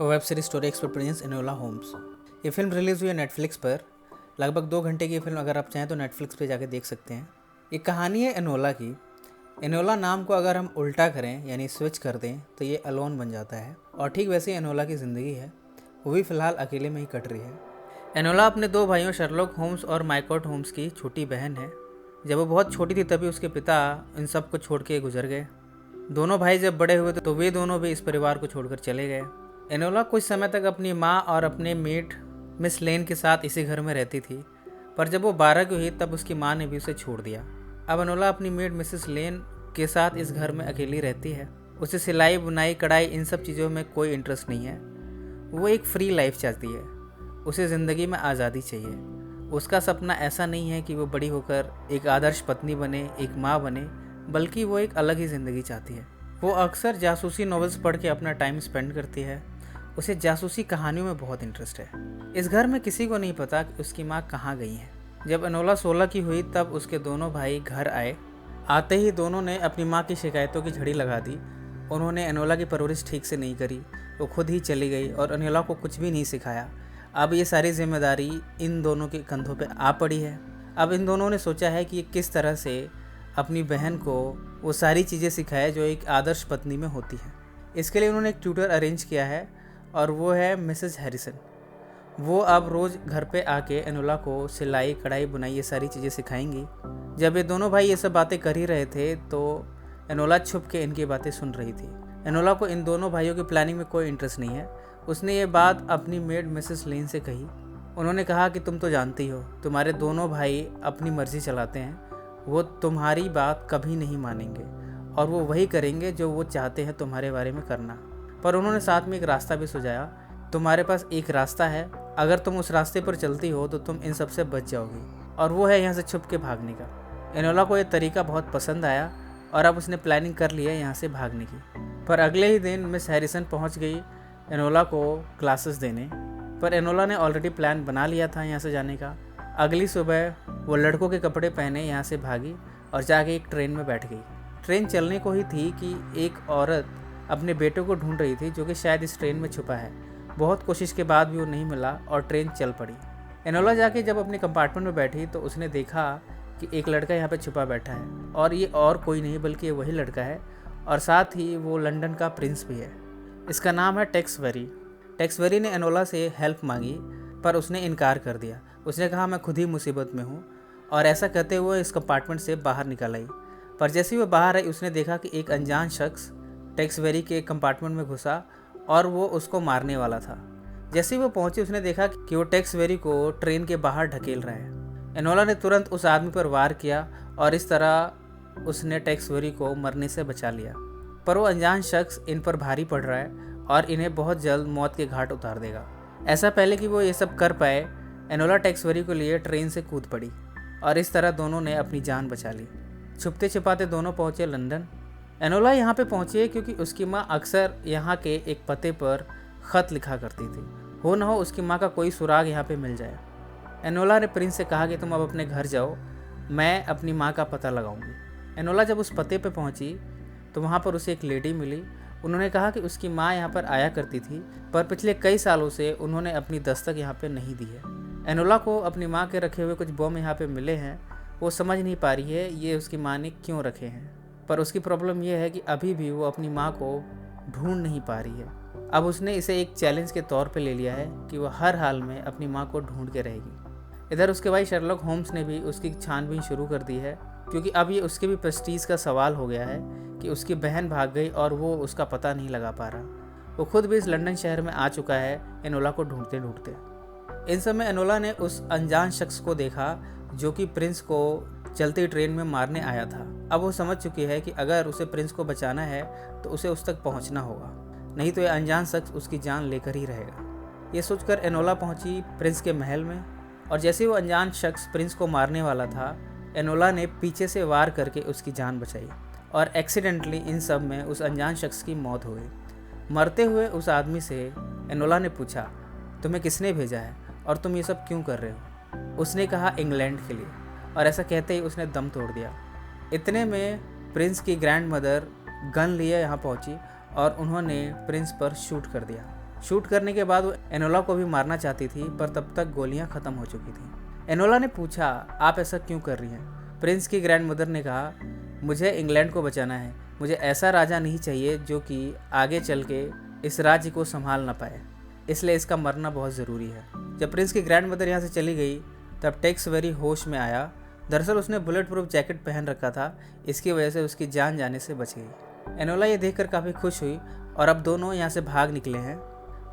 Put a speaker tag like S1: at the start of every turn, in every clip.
S1: Web series story expert presents Enola Holmes. ये film release हुई है नेटफ्लिक्स पर। लगभग 2 घंटे की फिल्म, अगर आप चाहें तो नेटफ्लिक्स पे जाके देख सकते हैं। ये कहानी है एनोला की। एनोला नाम को अगर हम उल्टा करें यानी स्विच कर दें तो ये अलोन बन जाता है, और ठीक वैसे ही एनोला की ज़िंदगी है, वो भी फ़िलहाल अकेले में ही कट रही है। एनोला अपने 2 भाइयों शर्लॉक होम्स और माइकॉट होम्स की छोटी बहन है। जब वो बहुत छोटी थी तभी उसके पिता इन सब को छोड़ के गुजर गए। दोनों भाई जब बड़े हुए तो वे दोनों भी इस परिवार को छोड़कर चले गए। एनोला कुछ समय तक अपनी माँ और अपने मेट मिस लेन के साथ इसी घर में रहती थी, पर जब वो 12 की हुई तब उसकी माँ ने भी उसे छोड़ दिया। अब एनोला अपनी मेट मिसेस लेन के साथ इस घर में अकेली रहती है। उसे सिलाई बुनाई कढ़ाई इन सब चीज़ों में कोई इंटरेस्ट नहीं है। वो एक फ्री लाइफ चाहती है। उसे ज़िंदगी में आज़ादी चाहिए। उसका सपना ऐसा नहीं है कि वो बड़ी होकर एक आदर्श पत्नी बने, एक माँ बने, बल्कि वो एक अलग ही ज़िंदगी चाहती है। वो अक्सर जासूसी नॉवेल्स पढ़ के अपना टाइम स्पेंड करती है। उसे जासूसी कहानियों में बहुत इंटरेस्ट है। इस घर में किसी को नहीं पता कि उसकी माँ कहाँ गई है। जब एनोला 16 की हुई तब उसके दोनों भाई घर आए। आते ही दोनों ने अपनी माँ की शिकायतों की झड़ी लगा दी। उन्होंने एनोला की परवरिश ठीक से नहीं करी, वो खुद ही चली गई और एनोला को कुछ भी नहीं सिखाया। अब ये सारी जिम्मेदारी इन दोनों के कंधों पे आ पड़ी है। अब इन दोनों ने सोचा है कि किस तरह से अपनी बहन को वो सारी चीज़ें सिखाए जो एक आदर्श पत्नी में होती हैं। इसके लिए उन्होंने एक ट्यूटर अरेंज किया है, और वो है मिसेस हैरिसन। वो अब रोज़ घर पे आके एनोला को सिलाई कढ़ाई बुनाई ये सारी चीज़ें सिखाएंगी। जब ये दोनों भाई ये सब बातें कर ही रहे थे तो एनोला छुप के इनकी बातें सुन रही थी। एनोला को इन दोनों भाइयों की प्लानिंग में कोई इंटरेस्ट नहीं है। उसने ये बात अपनी मेड मिसेस लेन से कही। उन्होंने कहा कि तुम तो जानती हो, तुम्हारे दोनों भाई अपनी मर्जी चलाते हैं। वो तुम्हारी बात कभी नहीं मानेंगे और वो वही करेंगे जो वो चाहते हैं तुम्हारे बारे में करना। पर उन्होंने साथ में एक रास्ता भी सुझाया। तुम्हारे पास एक रास्ता है, अगर तुम उस रास्ते पर चलती हो तो तुम इन सब से बच जाओगी, और वो है यहाँ से छुप के भागने का। एनोला को ये तरीका बहुत पसंद आया और अब उसने प्लानिंग कर ली है यहाँ से भागने की। पर अगले ही दिन मिस हैरिसन पहुँच गई एनोला को क्लासेस देने, पर एनोला ने ऑलरेडी प्लान बना लिया था यहाँ से जाने का। अगली सुबह वो लड़कों के कपड़े पहने यहाँ से भागी और जाके एक ट्रेन में बैठ गई। ट्रेन चलने को ही थी कि एक औरत अपने बेटे को ढूंढ रही थी जो कि शायद इस ट्रेन में छुपा है। बहुत कोशिश के बाद भी वो नहीं मिला और ट्रेन चल पड़ी। एनोला जाके जब अपने कंपार्टमेंट में बैठी तो उसने देखा कि एक लड़का यहाँ पे छुपा बैठा है, और ये और कोई नहीं बल्कि ये वही लड़का है, और साथ ही वो लंदन का प्रिंस भी है। इसका नाम है टेक्स वेरी। टेक्स वेरी ने एनोला से हेल्प मांगी पर उसने इनकार कर दिया। उसने कहा मैं खुद ही मुसीबत में हूँ, और ऐसा कहते हुए इस कंपार्टमेंट से बाहर निकल आई। पर जैसे ही वो बाहर आई उसने देखा कि एक अनजान शख्स टेक्स वेरी के कंपार्टमेंट में घुसा और वो उसको मारने वाला था। जैसे ही वो पहुंची उसने देखा कि वो टेक्स वेरी को ट्रेन के बाहर ढकेल रहा है। एनोला ने तुरंत उस आदमी पर वार किया और इस तरह उसने टेक्स वेरी को मरने से बचा लिया। पर वो अनजान शख्स इन पर भारी पड़ रहा है और इन्हें बहुत जल्द मौत के घाट उतार देगा। ऐसा पहले कि वो ये सब कर पाए, एनोला टेक्स वेरी को लिए ट्रेन से कूद पड़ी और इस तरह दोनों ने अपनी जान बचा ली। छुपते छिपाते दोनों पहुंचे लंदन। एनोला यहाँ पे पहुंची क्योंकि उसकी माँ अक्सर यहाँ के एक पते पर ख़त लिखा करती थी। हो न हो उसकी माँ का कोई सुराग यहाँ पे मिल जाए। एनोला ने प्रिंस से कहा कि तुम अब अपने घर जाओ, मैं अपनी माँ का पता लगाऊंगी। एनोला जब उस पते पे पहुँची तो वहाँ पर उसे एक लेडी मिली। उन्होंने कहा कि उसकी माँ यहाँ पर आया करती थी, पर पिछले कई सालों से उन्होंने अपनी दस्तक यहाँ पे नहीं दी है। एनोला को अपनी माँ के रखे हुए कुछ बम यहाँ पे मिले हैं। वो समझ नहीं पा रही है ये उसकी माँ ने क्यों रखे हैं, पर उसकी प्रॉब्लम यह है कि अभी भी वो अपनी माँ को ढूंढ नहीं पा रही है। अब उसने इसे एक चैलेंज के तौर पे ले लिया है कि वह हर हाल में अपनी माँ को ढूंढ के रहेगी। इधर उसके भाई शर्लॉक होम्स ने भी उसकी छानबीन शुरू कर दी है, क्योंकि अब ये उसके भी प्रेस्टीज का सवाल हो गया है कि उसकी बहन भाग गई और वो उसका पता नहीं लगा पा रहा। वो खुद भी इस लंदन शहर में आ चुका है एनोला को ढूंढते ढूंढते। इन समय एनोला ने उस अनजान शख्स को देखा जो कि प्रिंस को चलती ट्रेन में मारने आया था। अब वो समझ चुकी है कि अगर उसे प्रिंस को बचाना है तो उसे उस तक पहुंचना होगा, नहीं तो ये अनजान शख्स उसकी जान लेकर ही रहेगा। ये सोचकर एनोला पहुंची प्रिंस के महल में, और जैसे ही वो अनजान शख्स प्रिंस को मारने वाला था, एनोला ने पीछे से वार करके उसकी जान बचाई और एक्सीडेंटली इन सब में उस अनजान शख्स की मौत हो गई। मरते हुए उस आदमी से एनोला ने पूछा, तुम्हें किसने भेजा है और तुम ये सब क्यों कर रहे हो? उसने कहा, इंग्लैंड के लिए, और ऐसा कहते ही उसने दम तोड़ दिया। इतने में प्रिंस की ग्रैंड मदर गन लिए यहाँ पहुँची और उन्होंने प्रिंस पर शूट कर दिया। शूट करने के बाद वो एनोला को भी मारना चाहती थी, पर तब तक गोलियां ख़त्म हो चुकी थी। एनोला ने पूछा, आप ऐसा क्यों कर रही हैं? प्रिंस की ग्रैंडमदर ने कहा, मुझे इंग्लैंड को बचाना है। मुझे ऐसा राजा नहीं चाहिए जो कि आगे चल के इस राज्य को संभाल ना पाए, इसलिए इसका मरना बहुत ज़रूरी है। जब प्रिंस की ग्रैंडमदर यहाँ से चली गई तब टेक्सवेरी होश में आया। दरअसल उसने बुलेट प्रूफ जैकेट पहन रखा था, इसकी वजह से उसकी जान जाने से बच गई। एनोला ये देखकर काफ़ी खुश हुई और अब दोनों यहाँ से भाग निकले हैं।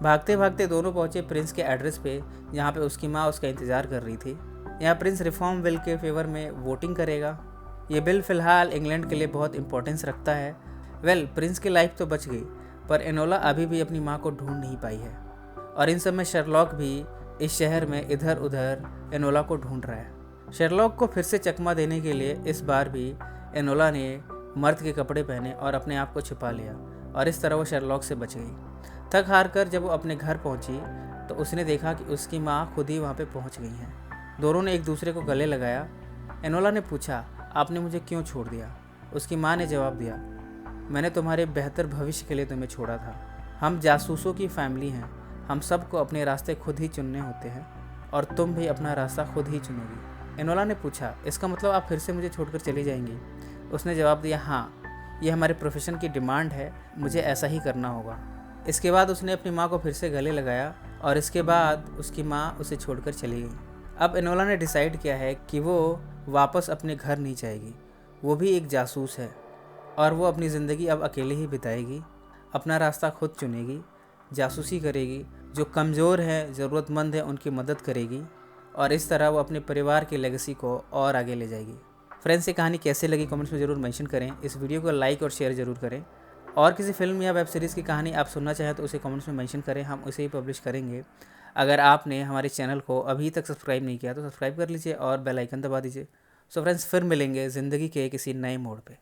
S1: भागते भागते दोनों पहुँचे प्रिंस के एड्रेस पे, जहाँ पे उसकी माँ उसका इंतज़ार कर रही थी। यहाँ प्रिंस रिफॉर्म बिल के फेवर में वोटिंग करेगा। ये बिल फ़िलहाल इंग्लैंड के लिए बहुत इंपॉर्टेंस रखता है। प्रिंस की लाइफ तो बच गई, पर एनोला अभी भी अपनी माँ को ढूंढ नहीं पाई है। और इन सब में शर्लॉक भी इस शहर में इधर उधर एनोला को ढूंढ रहा है। शर्लॉक को फिर से चकमा देने के लिए इस बार भी एनोला ने मर्द के कपड़े पहने और अपने आप को छिपा लिया, और इस तरह वो शर्लॉक से बच गई। थक हार कर जब वो अपने घर पहुंची तो उसने देखा कि उसकी माँ खुद ही वहाँ पे पहुँच गई हैं। दोनों ने एक दूसरे को गले लगाया। एनोला ने पूछा, आपने मुझे क्यों छोड़ दिया? उसकी माँ ने जवाब दिया, मैंने तुम्हारे बेहतर भविष्य के लिए तुम्हें छोड़ा था। हम जासूसों की फैमिली हैं, हम सबको अपने रास्ते खुद ही चुनने होते हैं, और तुम भी अपना रास्ता खुद ही चुनोगी। एनोला ने पूछा, इसका मतलब आप फिर से मुझे छोड़कर चली जाएंगी? उसने जवाब दिया, हाँ, ये हमारे प्रोफेशन की डिमांड है, मुझे ऐसा ही करना होगा। इसके बाद उसने अपनी माँ को फिर से गले लगाया और इसके बाद उसकी माँ उसे छोड़कर चली गई। अब एनोला ने डिसाइड किया है कि वो वापस अपने घर नहीं जाएगी। वो भी एक जासूस है और वो अपनी ज़िंदगी अब अकेले ही बिताएगी, अपना रास्ता खुद चुनेगी, जासूसी करेगी, जो कमज़ोर है, ज़रूरतमंद है, उनकी मदद करेगी, और इस तरह वो अपने परिवार की लेगेसी को और आगे ले जाएगी। फ्रेंड्स, ये कहानी कैसे लगी कमेंट्स में ज़रूर मेंशन करें। इस वीडियो को लाइक और शेयर ज़रूर करें। और किसी फिल्म या वेब सीरीज़ की कहानी आप सुनना चाहें तो उसे कमेंट्स में मेंशन करें, हम उसे ही पब्लिश करेंगे। अगर आपने हमारे चैनल को अभी तक सब्सक्राइब नहीं किया तो सब्सक्राइब कर लीजिए और बेल आइकन दबा दीजिए। सो फ्रेंड्स, फिर मिलेंगे ज़िंदगी के किसी नए मोड़ पे।